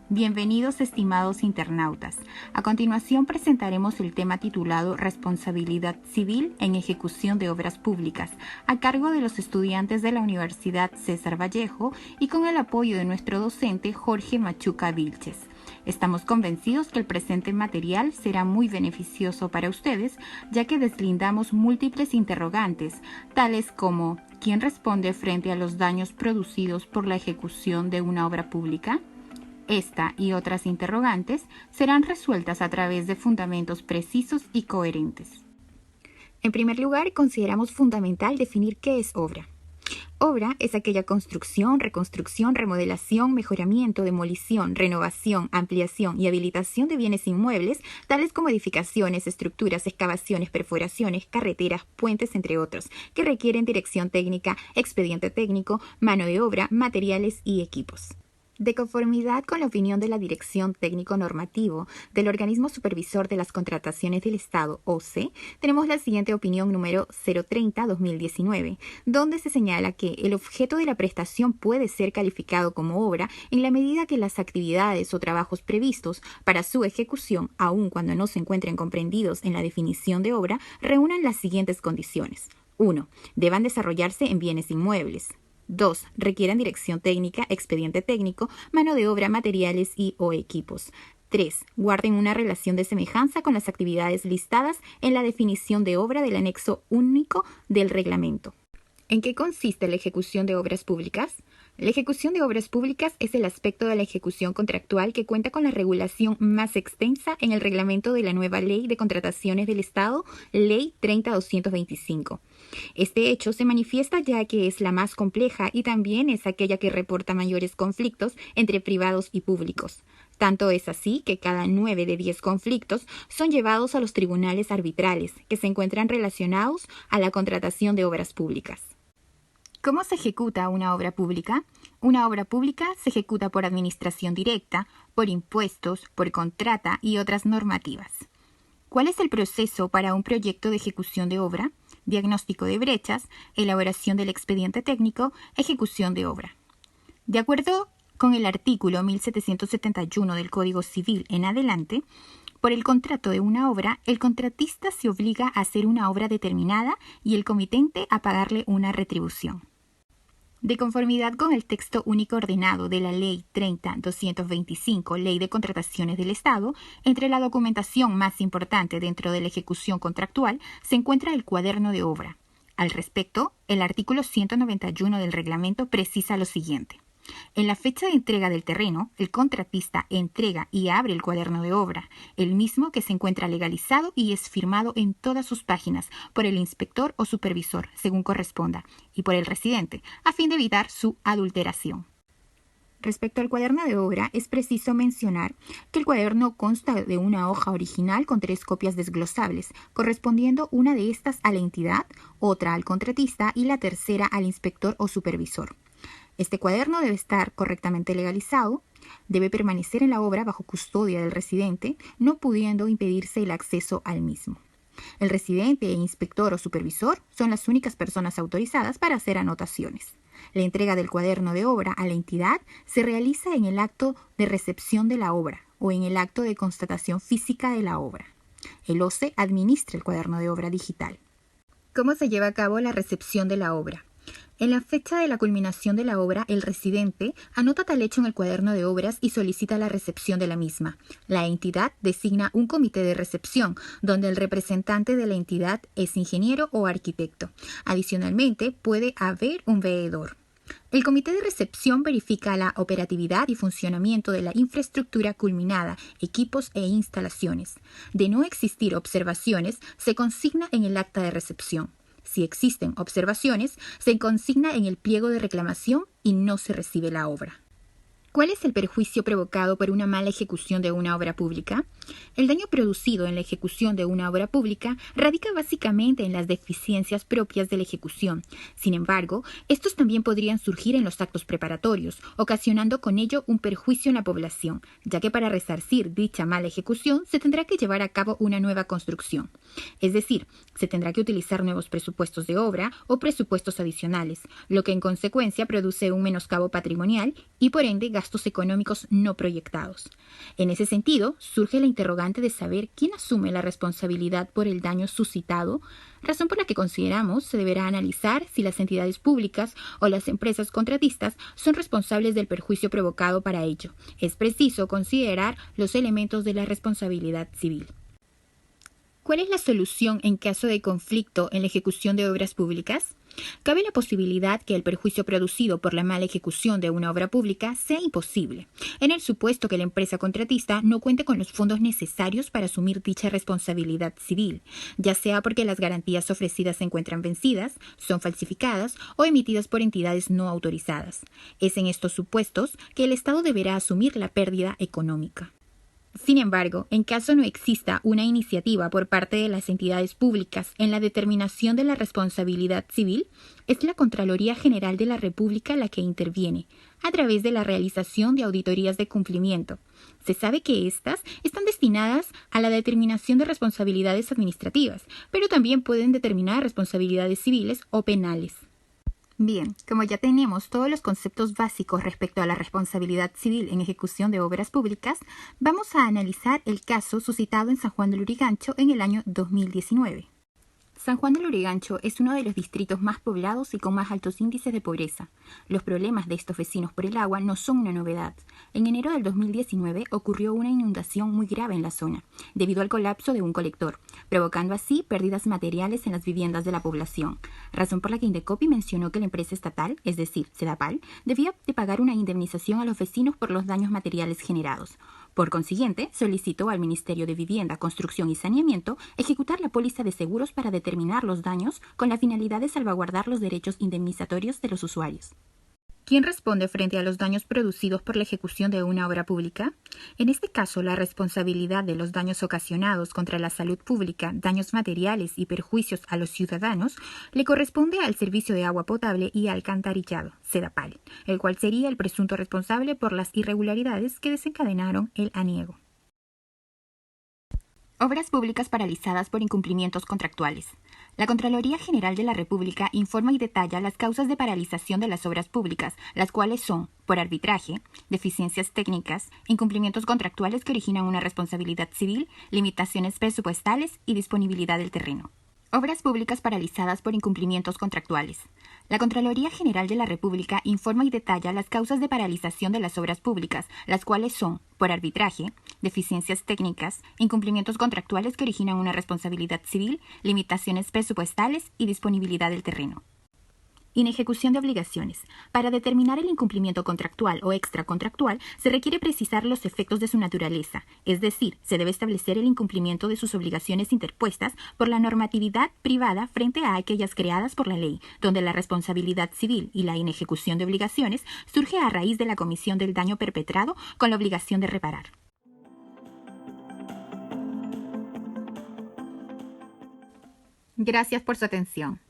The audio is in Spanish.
Bienvenidos estimados internautas. A continuación presentaremos el tema titulado Responsabilidad Civil en Ejecución de Obras Públicas, a cargo de los estudiantes de la Universidad César Vallejo y con el apoyo de nuestro docente Jorge Machuca Vilches. Estamos convencidos que el presente material será muy beneficioso para ustedes, ya que deslindamos múltiples interrogantes, tales como ¿quién responde frente a los daños producidos por la ejecución de una obra pública? Esta y otras interrogantes serán resueltas a través de fundamentos precisos y coherentes. En primer lugar, consideramos fundamental definir qué es obra. Obra es aquella construcción, reconstrucción, remodelación, mejoramiento, demolición, renovación, ampliación y habilitación de bienes inmuebles, tales como edificaciones, estructuras, excavaciones, perforaciones, carreteras, puentes, entre otros, que requieren dirección técnica, expediente técnico, mano de obra, materiales y equipos. De conformidad con la opinión de la Dirección Técnico-Normativo del Organismo Supervisor de las Contrataciones del Estado, OCE, tenemos la siguiente opinión número 030-2019, donde se señala que el objeto de la prestación puede ser calificado como obra en la medida que las actividades o trabajos previstos para su ejecución, aun cuando no se encuentren comprendidos en la definición de obra, reúnan las siguientes condiciones. 1. Deban desarrollarse en bienes inmuebles. 2. Requieran dirección técnica, expediente técnico, mano de obra, materiales y o equipos. 3. Guarden una relación de semejanza con las actividades listadas en la definición de obra del anexo único del reglamento. ¿En qué consiste la ejecución de obras públicas? La ejecución de obras públicas es el aspecto de la ejecución contractual que cuenta con la regulación más extensa en el reglamento de la nueva Ley de Contrataciones del Estado, Ley 30.225. Este hecho se manifiesta ya que es la más compleja y también es aquella que reporta mayores conflictos entre privados y públicos. Tanto es así que cada 9 de 10 conflictos son llevados a los tribunales arbitrales, que se encuentran relacionados a la contratación de obras públicas. ¿Cómo se ejecuta una obra pública? Una obra pública se ejecuta por administración directa, por impuestos, por contrata y otras normativas. ¿Cuál es el proceso para un proyecto de ejecución de obra? Diagnóstico de brechas, elaboración del expediente técnico, ejecución de obra. De acuerdo con el artículo 1771 del Código Civil en adelante, por el contrato de una obra, el contratista se obliga a hacer una obra determinada y el comitente a pagarle una retribución. De conformidad con el texto único ordenado de la Ley 30.225, Ley de Contrataciones del Estado, entre la documentación más importante dentro de la ejecución contractual se encuentra el cuaderno de obra. Al respecto, el artículo 191 del reglamento precisa lo siguiente. En la fecha de entrega del terreno, el contratista entrega y abre el cuaderno de obra, el mismo que se encuentra legalizado y es firmado en todas sus páginas por el inspector o supervisor, según corresponda, y por el residente, a fin de evitar su adulteración. Respecto al cuaderno de obra, es preciso mencionar que el cuaderno consta de una hoja original con 3 copias desglosables, correspondiendo una de estas a la entidad, otra al contratista y la tercera al inspector o supervisor. Este cuaderno debe estar correctamente legalizado, debe permanecer en la obra bajo custodia del residente, no pudiendo impedirse el acceso al mismo. El residente, inspector o supervisor son las únicas personas autorizadas para hacer anotaciones. La entrega del cuaderno de obra a la entidad se realiza en el acto de recepción de la obra o en el acto de constatación física de la obra. El OCE administra el cuaderno de obra digital. ¿Cómo se lleva a cabo la recepción de la obra? En la fecha de la culminación de la obra, el residente anota tal hecho en el cuaderno de obras y solicita la recepción de la misma. La entidad designa un comité de recepción, donde el representante de la entidad es ingeniero o arquitecto. Adicionalmente, puede haber un veedor. El comité de recepción verifica la operatividad y funcionamiento de la infraestructura culminada, equipos e instalaciones. De no existir observaciones, se consigna en el acta de recepción. Si existen observaciones, se consigna en el pliego de reclamación y no se recibe la obra. ¿Cuál es el perjuicio provocado por una mala ejecución de una obra pública? El daño producido en la ejecución de una obra pública radica básicamente en las deficiencias propias de la ejecución. Sin embargo, estos también podrían surgir en los actos preparatorios, ocasionando con ello un perjuicio en la población, ya que para resarcir dicha mala ejecución se tendrá que llevar a cabo una nueva construcción. Es decir, se tendrá que utilizar nuevos presupuestos de obra o presupuestos adicionales, lo que en consecuencia produce un menoscabo patrimonial y por ende gastos gastos económicos no proyectados. En ese sentido, surge la interrogante de saber quién asume la responsabilidad por el daño suscitado, razón por la que consideramos se deberá analizar si las entidades públicas o las empresas contratistas son responsables del perjuicio provocado para ello. Es preciso considerar los elementos de la responsabilidad civil. ¿Cuál es la solución en caso de conflicto en la ejecución de obras públicas? Cabe la posibilidad que el perjuicio producido por la mala ejecución de una obra pública sea imposible, en el supuesto que la empresa contratista no cuente con los fondos necesarios para asumir dicha responsabilidad civil, ya sea porque las garantías ofrecidas se encuentran vencidas, son falsificadas o emitidas por entidades no autorizadas. Es en estos supuestos que el Estado deberá asumir la pérdida económica. Sin embargo, en caso no exista una iniciativa por parte de las entidades públicas en la determinación de la responsabilidad civil, es la Contraloría General de la República la que interviene, a través de la realización de auditorías de cumplimiento. Se sabe que estas están destinadas a la determinación de responsabilidades administrativas, pero también pueden determinar responsabilidades civiles o penales. Bien, como ya tenemos todos los conceptos básicos respecto a la responsabilidad civil en ejecución de obras públicas, vamos a analizar el caso suscitado en San Juan del Lurigancho en el año 2019. San Juan del Lurigancho es uno de los distritos más poblados y con más altos índices de pobreza. Los problemas de estos vecinos por el agua no son una novedad. En enero del 2019 ocurrió una inundación muy grave en la zona, debido al colapso de un colector, provocando así pérdidas materiales en las viviendas de la población, razón por la que Indecopi mencionó que la empresa estatal, es decir, Sedapal, debía de pagar una indemnización a los vecinos por los daños materiales generados. Por consiguiente, solicitó al Ministerio de Vivienda, Construcción y Saneamiento ejecutar la póliza de seguros para determinar los daños con la finalidad de salvaguardar los derechos indemnizatorios de los usuarios. ¿Quién responde frente a los daños producidos por la ejecución de una obra pública? En este caso, la responsabilidad de los daños ocasionados contra la salud pública, daños materiales y perjuicios a los ciudadanos le corresponde al Servicio de Agua Potable y Alcantarillado, Sedapal, el cual sería el presunto responsable por las irregularidades que desencadenaron el aniego. Obras públicas paralizadas por incumplimientos contractuales. La Contraloría General de la República informa y detalla las causas de paralización de las obras públicas, las cuales son, por arbitraje, deficiencias técnicas, incumplimientos contractuales que originan una responsabilidad civil, limitaciones presupuestales y disponibilidad del terreno. Obras públicas paralizadas por incumplimientos contractuales. La Contraloría General de la República informa y detalla las causas de paralización de las obras públicas, las cuales son, por arbitraje, deficiencias técnicas, incumplimientos contractuales que originan una responsabilidad civil, limitaciones presupuestales y disponibilidad del terreno. Inejecución de obligaciones. Para determinar el incumplimiento contractual o extracontractual, se requiere precisar los efectos de su naturaleza, es decir, se debe establecer el incumplimiento de sus obligaciones interpuestas por la normatividad privada frente a aquellas creadas por la ley, donde la responsabilidad civil y la inejecución de obligaciones surge a raíz de la comisión del daño perpetrado con la obligación de reparar. Gracias por su atención.